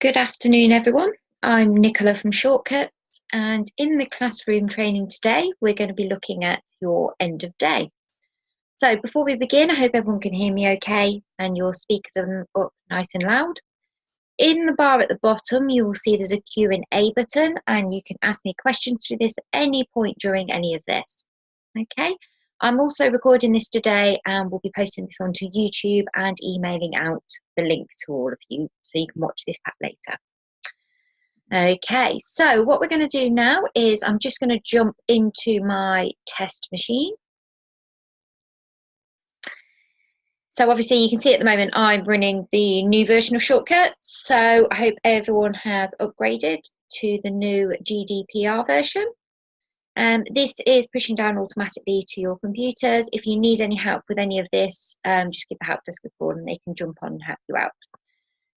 Good afternoon, everyone. I'm Nicola from Shortcuts, and in the classroom training today, we're going to be looking at your end of day. So before we begin, I hope everyone can hear me okay and your speakers are up nice and loud. In the bar at the bottom, you will see there's a Q&A button, and you can ask me questions through this at any point during any of this. Okay. I'm also recording this today and we'll be posting this onto YouTube and emailing out the link to all of you so you can watch this back later. Okay, so what we're going to do now is I'm just going to jump into my test machine. So obviously you can see at the moment I'm running the new version of Shortcuts. So I hope everyone has upgraded to the new GDPR version. This is pushing down automatically to your computers. If you need any help with any of this, just give the help desk a call and they can jump on and help you out.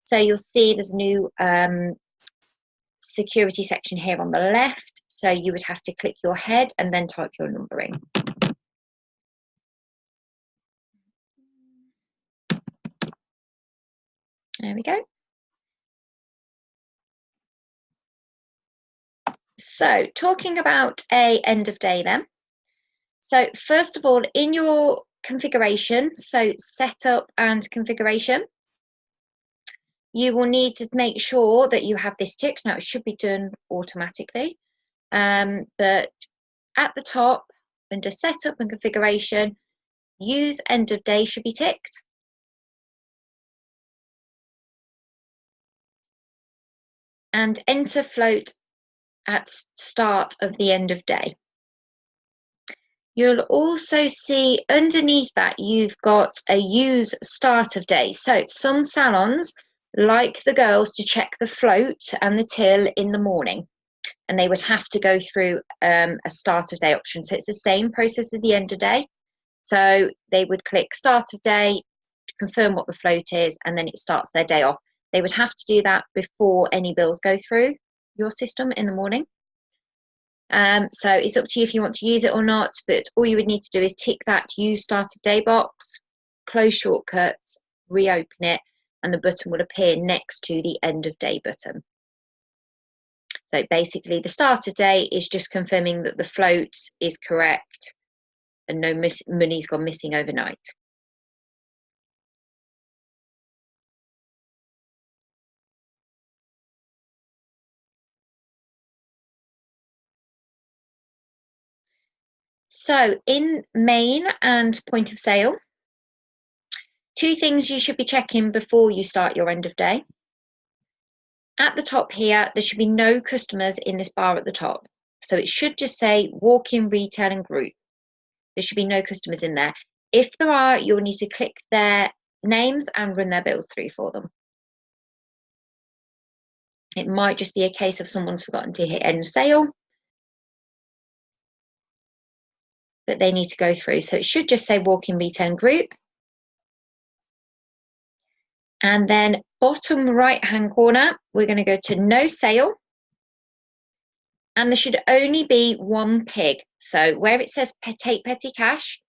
So you'll see there's a new security section here on the left. So you would have to click your head and then type your numbering. There we go. So talking about a end of day then. So first of all, in your configuration, so setup and configuration, you will need to make sure that you have this ticked. Now it should be done automatically, but at the top under setup and configuration, use end of day should be ticked. And enter float at start of the end of day. You'll also see underneath that you've got a use start of day. So some salons like the girls to check the float and the till in the morning, and they would have to go through a start of day option. So it's the same process as the end of day. So they would click start of day, confirm what the float is, and then it starts their day off. They would have to do that before any bills go through your system in the morning. So it's up to you if you want to use it or not, but all you would need to do is tick that use start of day box, close Shortcuts, reopen it, and the button will appear next to the end of day button. So basically the start of day is just confirming that the float is correct and no money's gone missing overnight. So in main and point of sale, two things you should be checking before you start your end of day. At the top here, there should be no customers in this bar at the top. So it should just say walk-in, retail and group. There should be no customers in there. If there are, you'll need to click their names and run their bills through for them. It might just be a case of someone's forgotten to hit end sale, but they need to go through. So it should just say walk-in, retail and group. And then bottom right-hand corner, we're going to go to no sale. And there should only be one pig. So where it says take petty cash,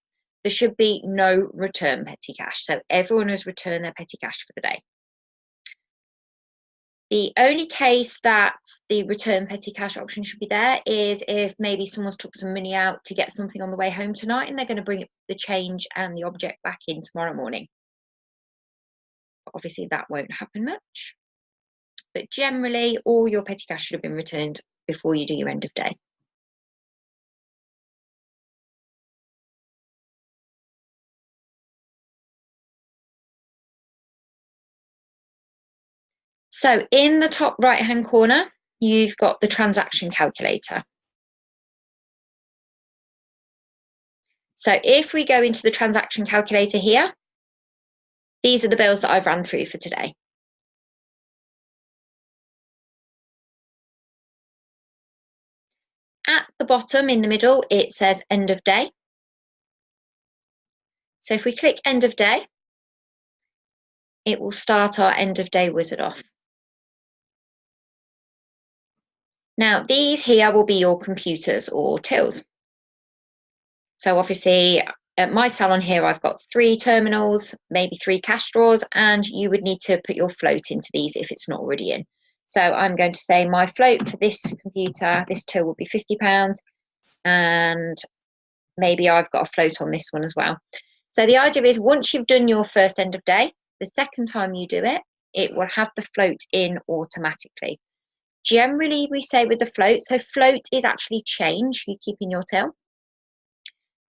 there should be no return petty cash. So everyone has returned their petty cash for the day. The only case that the return petty cash option should be there is if maybe someone's took some money out to get something on the way home tonight and they're going to bring the change and the object back in tomorrow morning. Obviously that won't happen much, but generally all your petty cash should have been returned before you do your end of day. So in the top right hand corner, you've got the transaction calculator. So if we go into the transaction calculator here, these are the bills that I've run through for today. At the bottom in the middle, it says end of day. So if we click end of day, it will start our end of day wizard off. Now these here will be your computers or tills. So obviously at my salon here, I've got 3 terminals, maybe 3 cash drawers, and you would need to put your float into these if it's not already in. So I'm going to say my float for this computer, this till will be £50, and maybe I've got a float on this one as well. So the idea is once you've done your first end of day, the second time you do it, it will have the float in automatically. Generally, we say with the float, so float is actually change you keep in your till.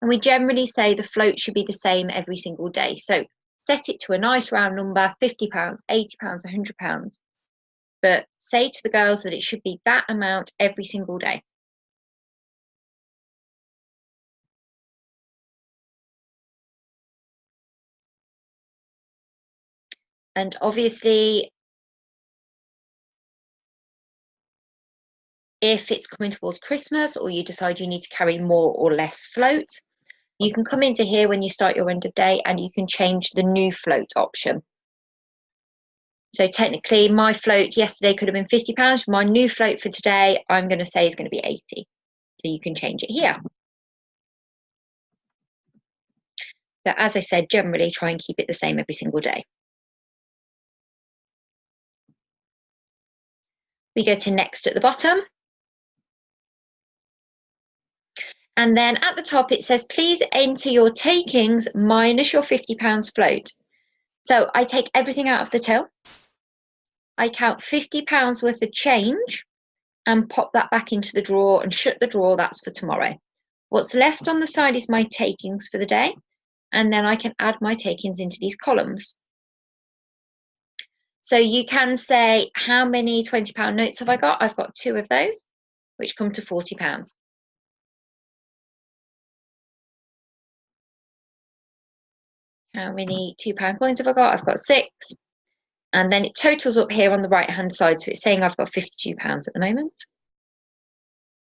And we generally say the float should be the same every single day. So set it to a nice round number, £50, £80, £100. But say to the girls that it should be that amount every single day. And obviously, if it's coming towards Christmas or you decide you need to carry more or less float, you can come into here when you start your end of day and you can change the new float option. So technically my float yesterday could have been £50. My new float for today, I'm going to say is going to be 80. So you can change it here. But as I said, generally try and keep it the same every single day. We go to next at the bottom. And then at the top, it says, please enter your takings minus your £50 float. So I take everything out of the till. I count £50 worth of change and pop that back into the drawer and shut the drawer. That's for tomorrow. What's left on the side is my takings for the day. And then I can add my takings into these columns. So you can say, how many £20 notes have I got? I've got 2 of those, which come to £40. How many £2 coins have I got? I've got 6. And then it totals up here on the right hand side. So it's saying I've got £52 at the moment.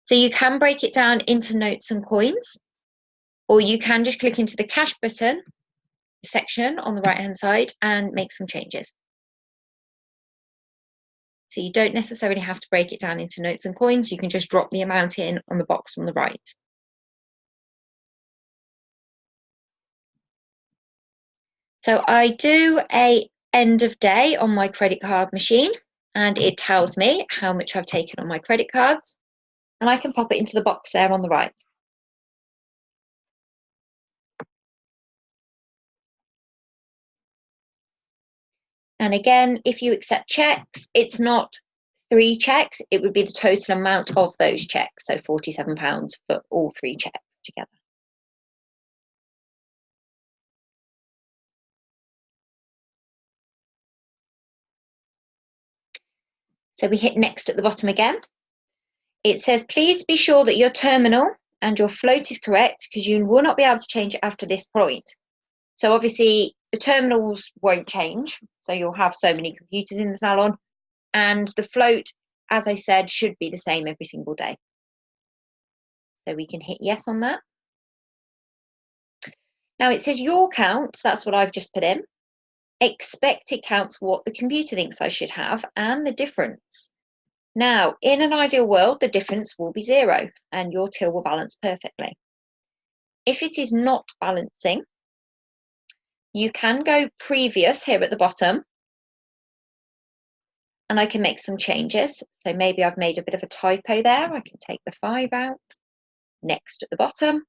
So you can break it down into notes and coins, or you can just click into the cash button section on the right hand side and make some changes. So you don't necessarily have to break it down into notes and coins. You can just drop the amount in on the box on the right. So I do a end of day on my credit card machine and it tells me how much I've taken on my credit cards, and I can pop it into the box there on the right. And again, if you accept checks, it's not 3 checks, it would be the total amount of those checks. So £47 for all 3 checks together. So we hit next at the bottom again. It says, please be sure that your terminal and your float is correct because you will not be able to change it after this point. So obviously the terminals won't change. So you'll have so many computers in the salon, and the float, as I said, should be the same every single day. So we can hit yes on that. Now it says your count, that's what I've just put in. Expected counts what the computer thinks I should have and the difference. Now, in an ideal world, the difference will be 0 and your till will balance perfectly. If it is not balancing, you can go previous here at the bottom and I can make some changes. So maybe I've made a bit of a typo there. I can take the 5 out, next at the bottom,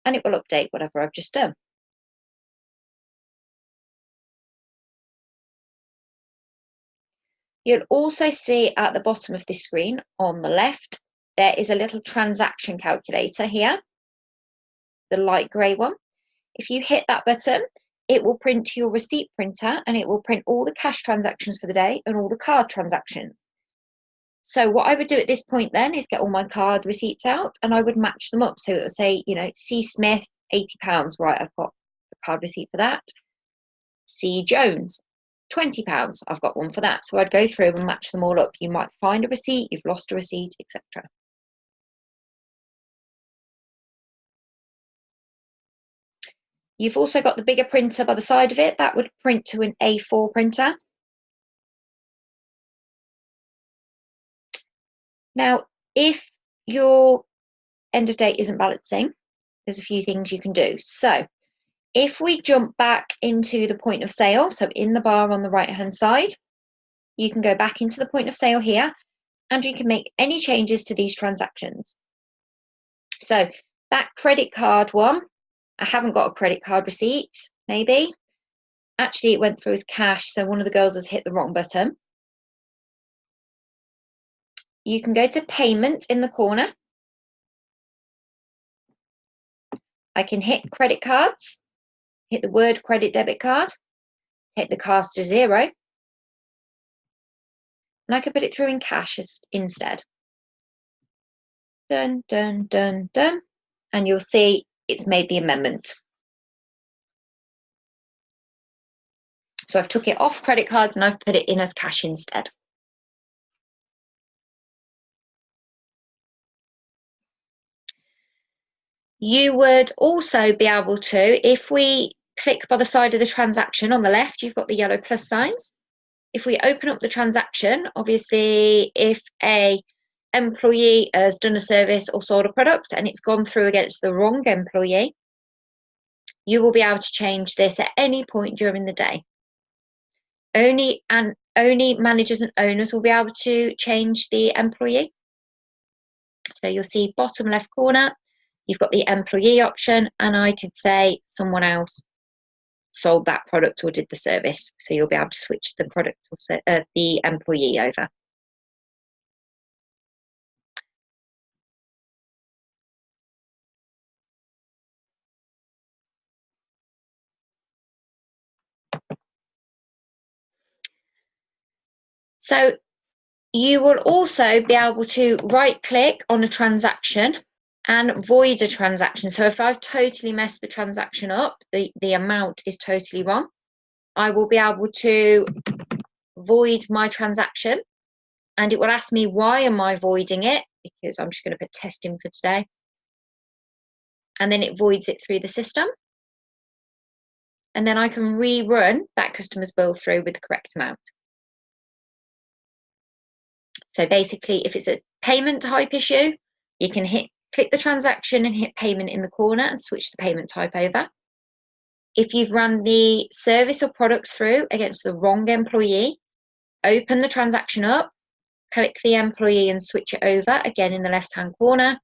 and it will update whatever I've just done. You'll also see at the bottom of this screen on the left, there is a little transaction calculator here, the light grey one. If you hit that button, it will print to your receipt printer and it will print all the cash transactions for the day and all the card transactions. So what I would do at this point then is get all my card receipts out and I would match them up. So it would say, you know, C Smith, £80, right, I've got the card receipt for that. C Jones, £20, I've got one for that. So I'd go through and match them all up. You might find a receipt, you've lost a receipt, etc. You've also got the bigger printer by the side of it. That would print to an A4 printer. Now, if your end of day isn't balancing, there's a few things you can do. So if we jump back into the point of sale, so in the bar on the right hand side, you can go back into the point of sale here and you can make any changes to these transactions. So that credit card one, I haven't got a credit card receipt, maybe. Actually, it went through as cash, so one of the girls has hit the wrong button. You can go to payment in the corner. I can hit credit cards, hit the word credit debit card, take the cost to 0, and I could put it through in cash instead. Done, done, done, done. And you'll see it's made the amendment. So I've took it off credit cards and I've put it in as cash instead. You would also be able to, if we click by the side of the transaction on the left, you've got the yellow plus signs. If we open up the transaction, obviously, if a employee has done a service or sold a product and it's gone through against the wrong employee, you will be able to change this at any point during the day. Only managers and owners will be able to change the employee. So you'll see bottom left corner, you've got the employee option, and I could say someone else sold that product or did the service. So you'll be able to switch the product or the employee over. So you will also be able to right click on a transaction and void a transaction. So if I've totally messed the transaction up, the amount is totally wrong, I will be able to void my transaction, and it will ask me why am I voiding it, because I'm just going to put testing for today, and then it voids it through the system, and then I can rerun that customer's bill through with the correct amount. So basically, if it's a payment type issue, you can click the transaction and hit payment in the corner and switch the payment type over. If you've run the service or product through against the wrong employee, open the transaction up, click the employee and switch it over, again in the left-hand corner.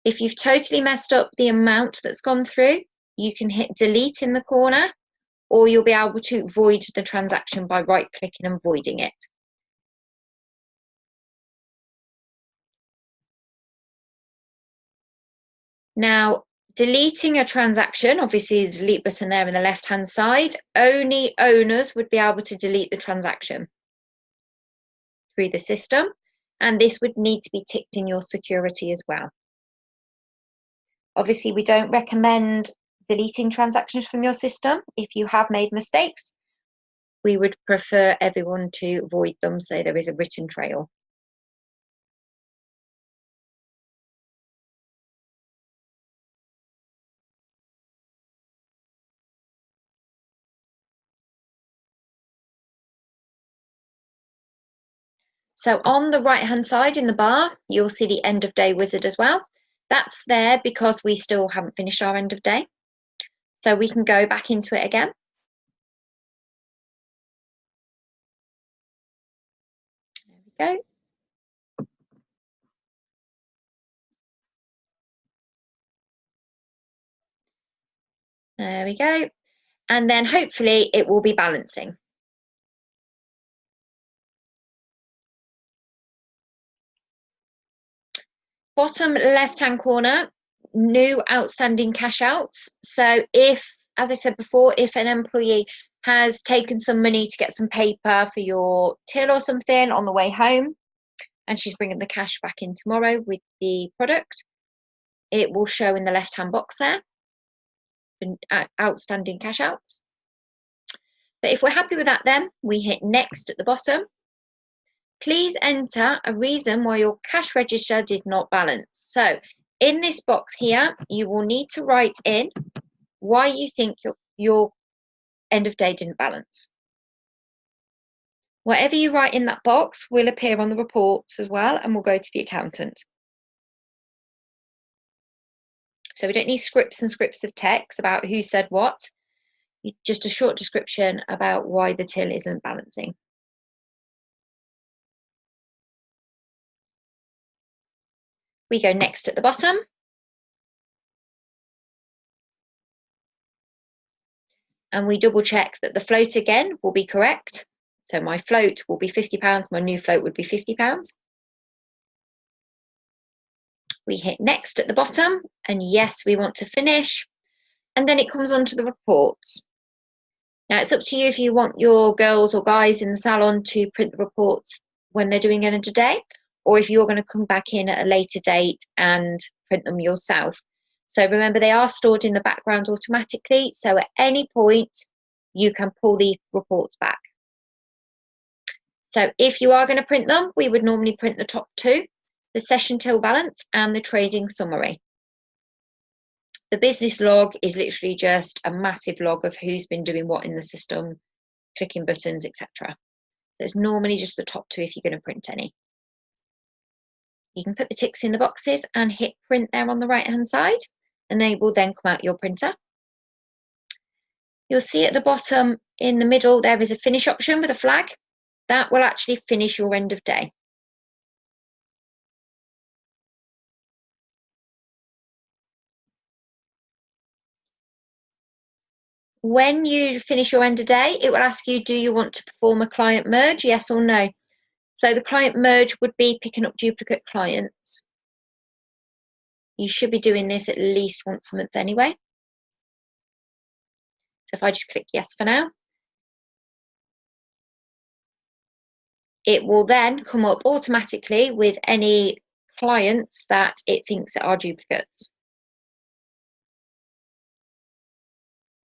If you've totally messed up the amount that's gone through, you can hit delete in the corner, or you'll be able to void the transaction by right-clicking and voiding it. Now, deleting a transaction, obviously is the delete button there in the left-hand side. Only owners would be able to delete the transaction through the system, and this would need to be ticked in your security as well. Obviously, we don't recommend deleting transactions from your system. If you have made mistakes, we would prefer everyone to void them so there is a written trail. So on the right-hand side in the bar, you'll see the end of day wizard as well. That's there because we still haven't finished our end of day. So we can go back into it again. There we go. There we go. And then hopefully it will be balancing. Bottom left-hand corner, new outstanding cash outs. So if, as I said before, if an employee has taken some money to get some paper for your till or something on the way home, and she's bringing the cash back in tomorrow with the product, it will show in the left-hand box there, outstanding cash outs. But if we're happy with that, then we hit next at the bottom. Please enter a reason why your cash register did not balance. So in this box here, you will need to write in why you think your end of day didn't balance. Whatever you write in that box will appear on the reports as well, and will go to the accountant. So we don't need scripts and scripts of text about who said what, just a short description about why the till isn't balancing. We go next at the bottom. And we double check that the float again will be correct. So my float will be £50, my new float would be £50. We hit next at the bottom, and yes, we want to finish. And then it comes on to the reports. Now it's up to you if you want your girls or guys in the salon to print the reports when they're doing it in a day, or if you're going to come back in at a later date and print them yourself. So remember, they are stored in the background automatically. So at any point, you can pull these reports back. So if you are going to print them, we would normally print the top two, the session till balance and the trading summary. The business log is literally just a massive log of who's been doing what in the system, clicking buttons, etc. So it's normally just the top two if you're going to print any. You can put the ticks in the boxes and hit print there on the right hand side, and they will then come out your printer. You'll see at the bottom in the middle there is a finish option with a flag. That will actually finish your end of day. When you finish your end of day, it will ask you, do you want to perform a client merge, yes or no? So the client merge would be picking up duplicate clients. You should be doing this at least once a month anyway. So if I just click yes for now, it will then come up automatically with any clients that it thinks are duplicates.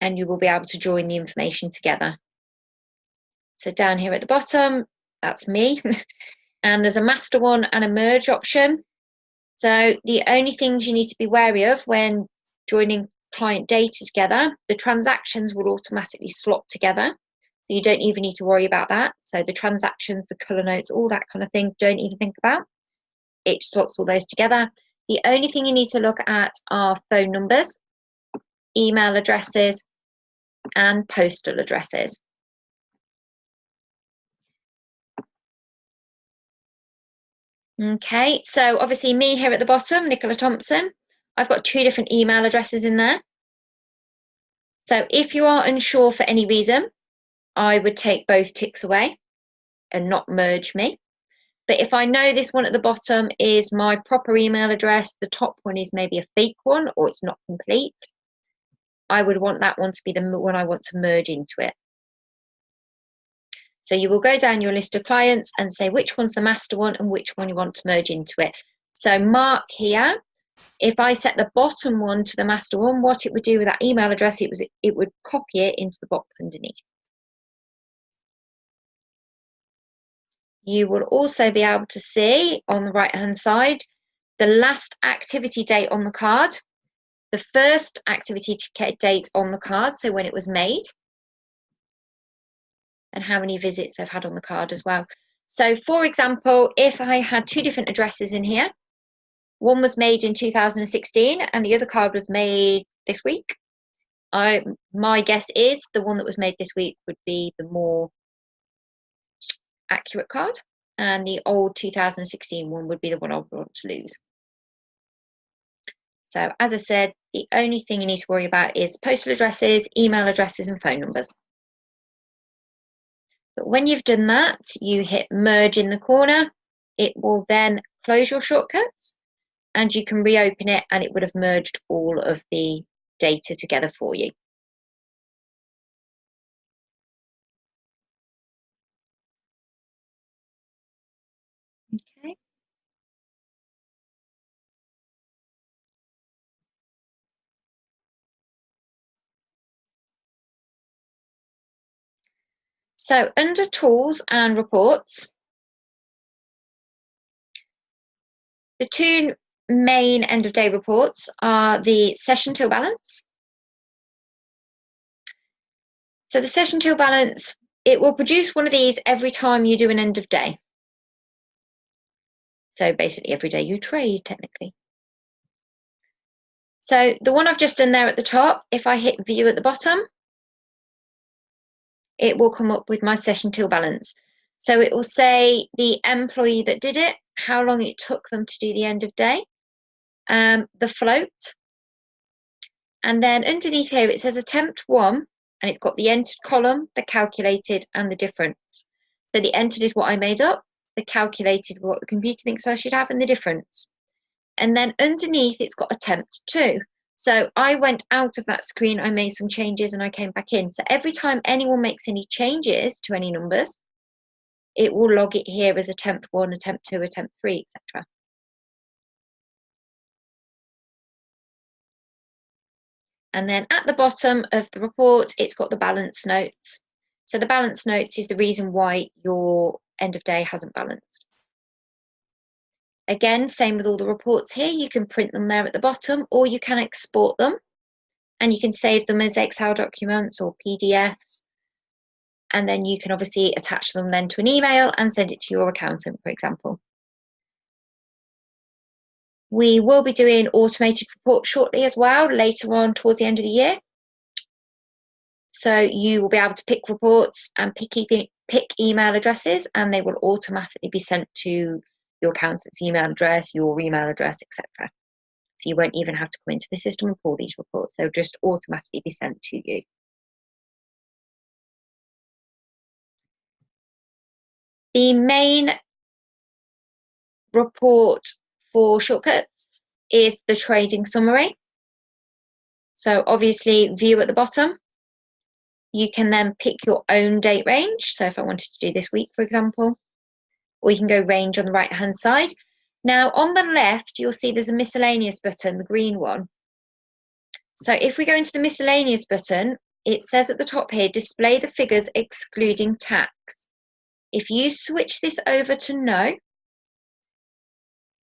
And you will be able to join the information together. So down here at the bottom, that's me. And there's a master one and a merge option. So the only things you need to be wary of when joining client data together, the transactions will automatically slot together. So you don't even need to worry about that. So the transactions, the color notes, all that kind of thing, don't even think about. It slots all those together. The only thing you need to look at are phone numbers, email addresses, and postal addresses. Okay, so obviously me here at the bottom, Nicola Thompson, I've got 2 different email addresses in there. So if you are unsure for any reason, I would take both ticks away and not merge me. But if I know this one at the bottom is my proper email address, the top one is maybe a fake one or it's not complete, I would want that one to be the one I want to merge into it. So you will go down your list of clients and say which one's the master one and which one you want to merge into it. So mark here, if I set the bottom one to the master one, what it would do with that email address, it would copy it into the box underneath. You will also be able to see on the right hand side the last activity date on the card, the first activity date on the card, so when it was made, and how many visits they've had on the card as well. So for example, if I had 2 different addresses in here, one was made in 2016 and the other card was made this week, my guess is the one that was made this week would be the more accurate card, and the old 2016 one would be the one I would want to lose. So as I said, the only thing you need to worry about is postal addresses, email addresses, and phone numbers. But when you've done that, you hit merge in the corner. It will then close your shortcuts and you can reopen it and it would have merged all of the data together for you. Okay. So under tools and reports, the 2 main end of day reports are the session till balance. So the session till balance, it will produce one of these every time you do an end of day. So basically every day you trade, technically. So the one I've just done there at the top, if I hit view at the bottom, it will come up with my session till balance. So it will say the employee that did it, how long it took them to do the end of day, the float. And then underneath here, it says attempt 1, and it's got the entered column, the calculated, and the difference. So the entered is what I made up, the calculated what the computer thinks I should have, and the difference. And then underneath, it's got attempt 2. So I went out of that screen, I made some changes, and I came back in. So every time anyone makes any changes to any numbers, it will log it here as attempt 1, attempt 2, attempt 3, etc. And then at the bottom of the report, it's got the balance notes. So the balance notes is the reason why your end of day hasn't balanced. Again, same with all the reports here. You can print them there at the bottom, or you can export them, and you can save them as Excel documents or PDFs. And then you can obviously attach them then to an email and send it to your accountant, for example. We will be doing automated reports shortly as well, later on towards the end of the year. So you will be able to pick reports and pick email addresses, and they will automatically be sent to your accountant's email address, your email address, etc. So you won't even have to come into the system and pull these reports. They'll just automatically be sent to you. The main report for Shortcuts is the trading summary. So obviously view at the bottom. You can then pick your own date range. So if I wanted to do this week, for example, or you can go range on the right hand side. Now on the left, you'll see there's a miscellaneous button, the green one. So if we go into the miscellaneous button, it says at the top here, display the figures excluding tax. If you switch this over to no,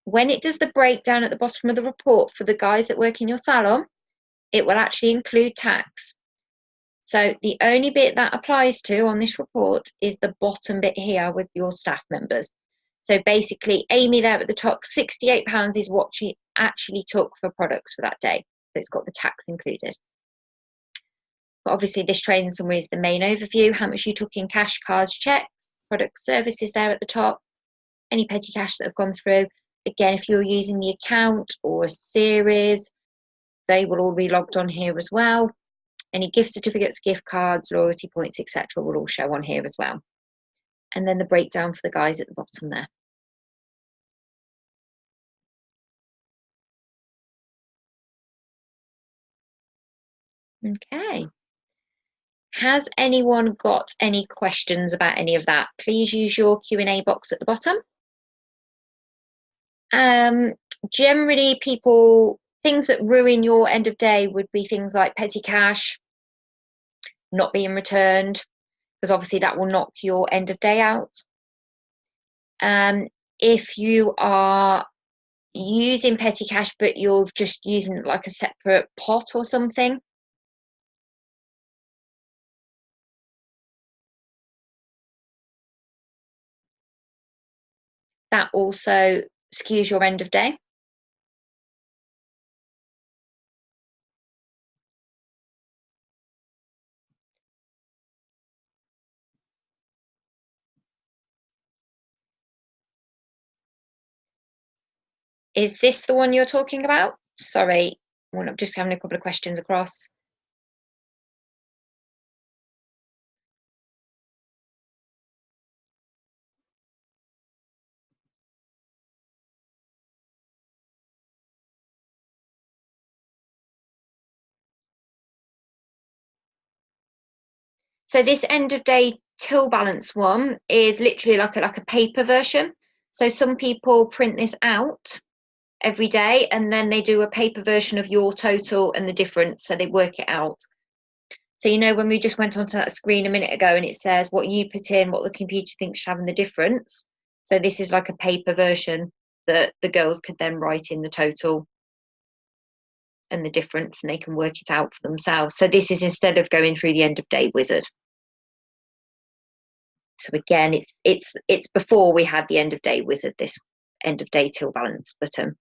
when it does the breakdown at the bottom of the report for the guys that work in your salon, it will actually include tax. So the only bit that applies to on this report is the bottom bit here with your staff members. So basically, Amy there at the top, £68 is what she actually took for products for that day. So it's got the tax included. But obviously, this trading summary is the main overview, how much you took in cash, cards, checks, product services there at the top, any petty cash that have gone through. Again, if you're using the account or a series, they will all be logged on here as well. Any gift certificates, gift cards, loyalty points, etc. will all show on here as well. And then the breakdown for the guys at the bottom there. Okay. Has anyone got any questions about any of that? Please use your Q&A box at the bottom. Generally, things that ruin your end of day would be things like petty cash, not being returned, because obviously that will knock your end of day out. If you are using petty cash, but you're just using like a separate pot or something, that also skews your end of day. Is this the one you're talking about? Sorry, I'm just having a couple of questions across. So this end of day till balance one is literally like a paper version. So some people print this out every day and then they do a paper version of your total and the difference, so they work it out. So you know when we just went onto that screen a minute ago and it says what you put in, what the computer thinks having the difference. So this is like a paper version that the girls could then write in the total and the difference, and they can work it out for themselves. So this is instead of going through the end of day wizard. So again, it's before we had the end of day wizard, this end of day till balance button.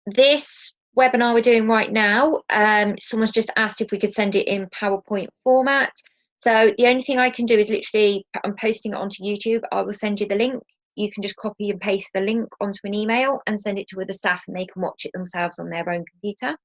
This webinar we're doing right now, someone's just asked if we could send it in PowerPoint format. So the only thing I can do is literally, I'm posting it onto YouTube. I will send you the link. You can just copy and paste the link onto an email and send it to other staff, and they can watch it themselves on their own computer.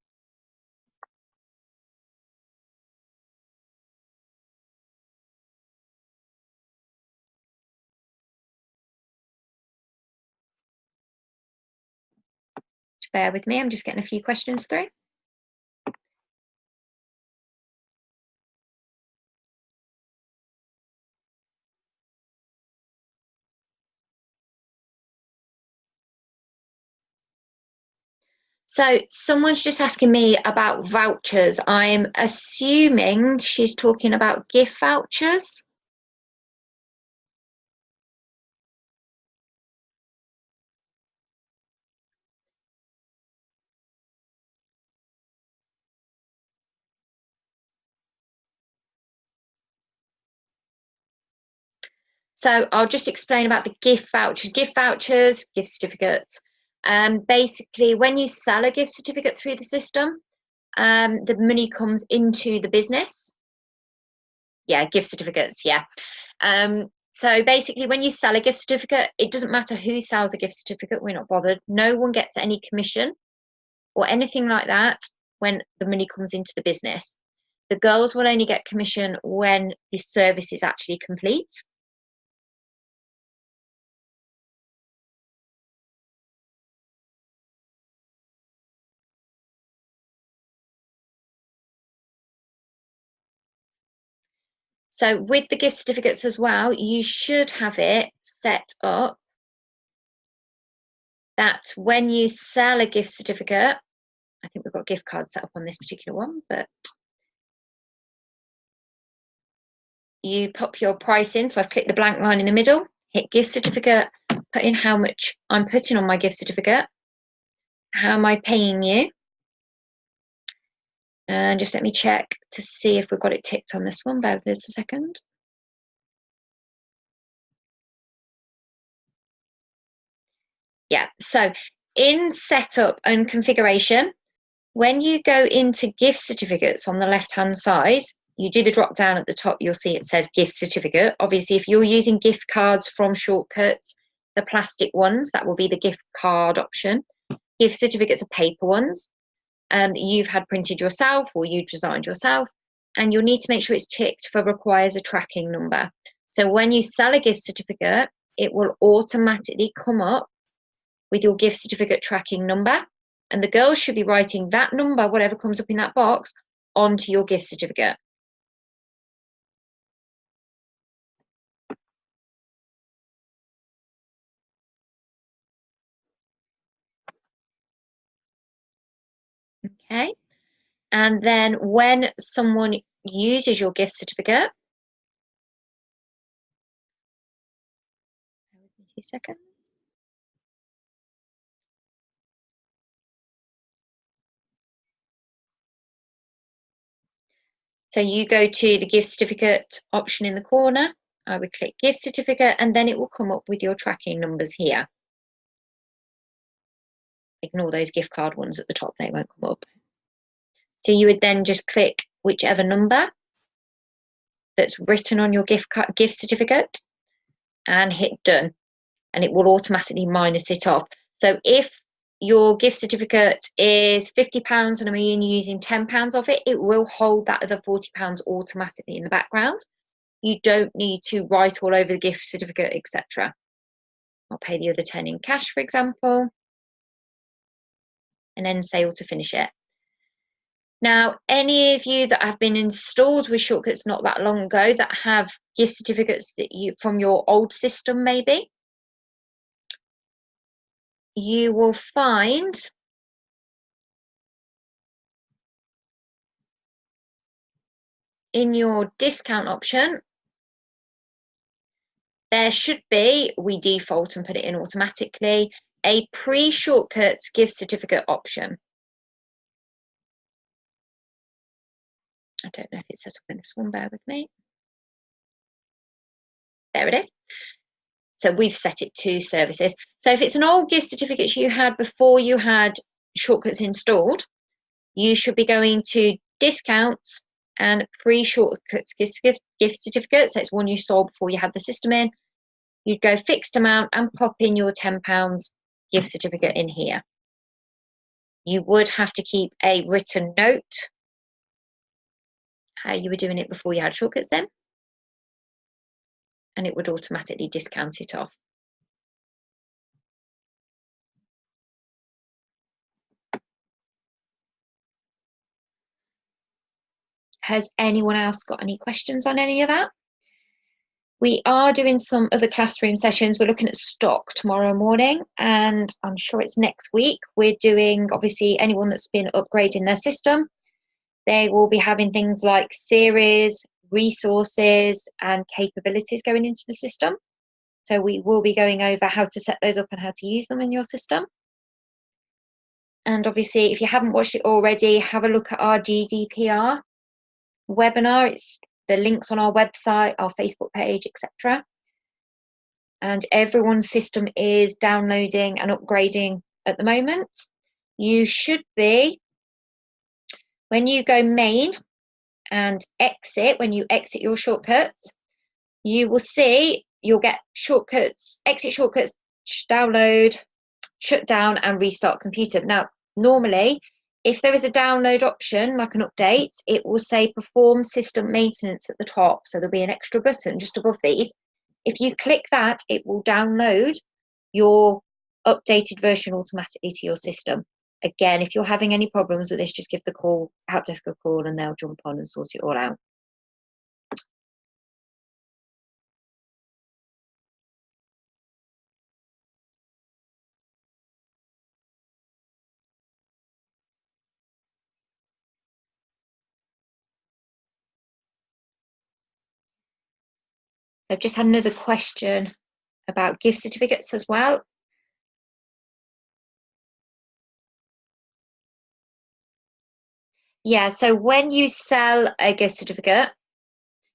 Bear with me, I'm just getting a few questions through. So someone's just asking me about vouchers. I'm assuming she's talking about gift vouchers. So I'll just explain about the gift vouchers. Gift vouchers, gift certificates. Basically, when you sell a gift certificate through the system, the money comes into the business. Yeah, gift certificates, yeah. So basically, when you sell a gift certificate, it doesn't matter who sells a gift certificate, we're not bothered. No one gets any commission or anything like that when the money comes into the business. The girls will only get commission when the service is actually complete. So with the gift certificates as well, you should have it set up that when you sell a gift certificate, I think we've got gift cards set up on this particular one, but you pop your price in. So I've clicked the blank line in the middle, hit gift certificate, put in how much I'm putting on my gift certificate. How am I paying you? And just let me check to see if we've got it ticked on this one. Bear with us a second. Yeah, so in setup and configuration, when you go into gift certificates on the left-hand side, you do the drop down at the top, you'll see it says gift certificate. Obviously, if you're using gift cards from Shortcuts, the plastic ones, that will be the gift card option. Gift certificates are paper ones that you've had printed yourself or you designed yourself, and you'll need to make sure it's ticked for requires a tracking number. So when you sell a gift certificate, it will automatically come up with your gift certificate tracking number, and the girls should be writing that number, whatever comes up in that box, onto your gift certificate. Okay, and then when someone uses your gift certificate, 2 seconds. So you go to the gift certificate option in the corner. I would click gift certificate, and then it will come up with your tracking numbers here. Ignore those gift card ones at the top, they won't come up. So you would then just click whichever number that's written on your gift certificate and hit done, and it will automatically minus it off. So if your gift certificate is £50 and I'm using £10 of it, it will hold that other £40 automatically in the background. You don't need to write all over the gift certificate, etc. I'll pay the other 10 in cash, for example, and then sale to finish it. Now, any of you that have been installed with Shortcuts not that long ago that have gift certificates that you from your old system, maybe, you will find in your discount option, there should be, we default and put it in automatically, a pre-Shortcuts gift certificate option. I don't know if it's set up in this one, bear with me. There it is. So we've set it to services. So if it's an old gift certificate you had before you had shortcuts installed, you should be going to discounts and free shortcuts gift certificates. That's one you saw before you had the system in. You'd go fixed amount and pop in your £10 gift certificate in here. You would have to keep a written note how you were doing it before you had shortcuts in, and it would automatically discount it off. Has anyone else got any questions on any of that? We are doing some other classroom sessions. We're looking at stock tomorrow morning, and I'm sure it's next week. We're doing, obviously, anyone that's been upgrading their system, they will be having things like series, resources, and capabilities going into the system. So we will be going over how to set those up and how to use them in your system. And obviously, if you haven't watched it already, have a look at our GDPR webinar. It's the links on our website, our Facebook page, etc. And everyone's system is downloading and upgrading at the moment. You should be, when you go main and exit, when you exit your shortcuts, you will see you'll get shortcuts, exit shortcuts, download, shut down, and restart computer. Now, normally, if there is a download option, like an update, it will say perform system maintenance at the top. So there'll be an extra button just above these. If you click that, it will download your updated version automatically to your system. Again, if you're having any problems with this, just give the help desk a call and they'll jump on and sort it all out. So I've just had another question about gift certificates as well. Yeah, so when you sell a gift certificate,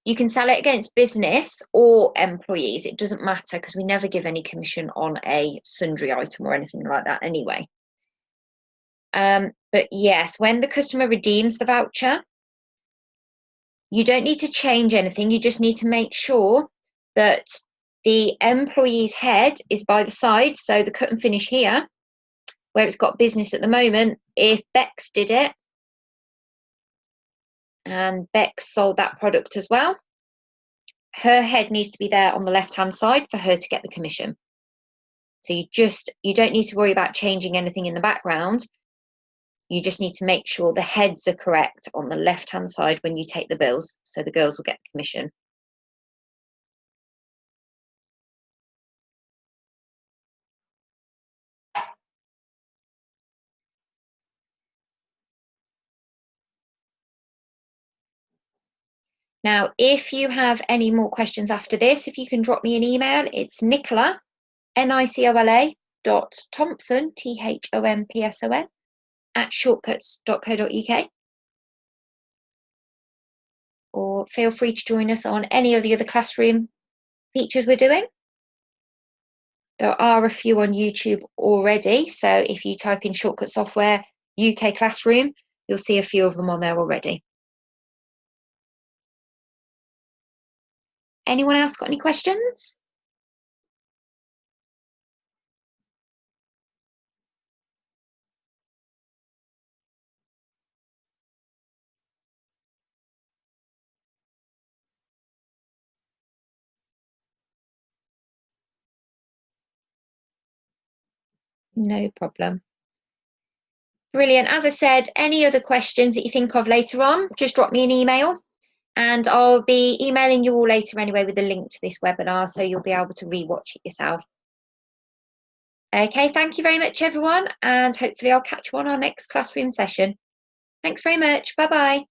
you can sell it against business or employees. It doesn't matter because we never give any commission on a sundry item or anything like that anyway. But yes, when the customer redeems the voucher, you don't need to change anything. You just need to make sure that the employee's head is by the side. So the cut and finish here, where it's got business at the moment, if Bex did it and Bex sold that product as well, her head needs to be there on the left-hand side for her to get the commission. So you don't need to worry about changing anything in the background. You just need to make sure the heads are correct on the left-hand side when you take the bills, so the girls will get the commission. Now, if you have any more questions after this, if you can drop me an email, it's Nicola, Nicola .Thompson, THOMPSON, @shortcuts.co.uk. Or feel free to join us on any of the other classroom features we're doing. There are a few on YouTube already, so if you type in Shortcut Software UK Classroom, you'll see a few of them on there already. Anyone else got any questions? No problem. Brilliant. As I said, any other questions that you think of later on, just drop me an email and I'll be emailing you all later anyway with a link to this webinar so you'll be able to rewatch it yourself. Okay, thank you very much, everyone, and hopefully I'll catch you on our next classroom session. Thanks very much. Bye-bye.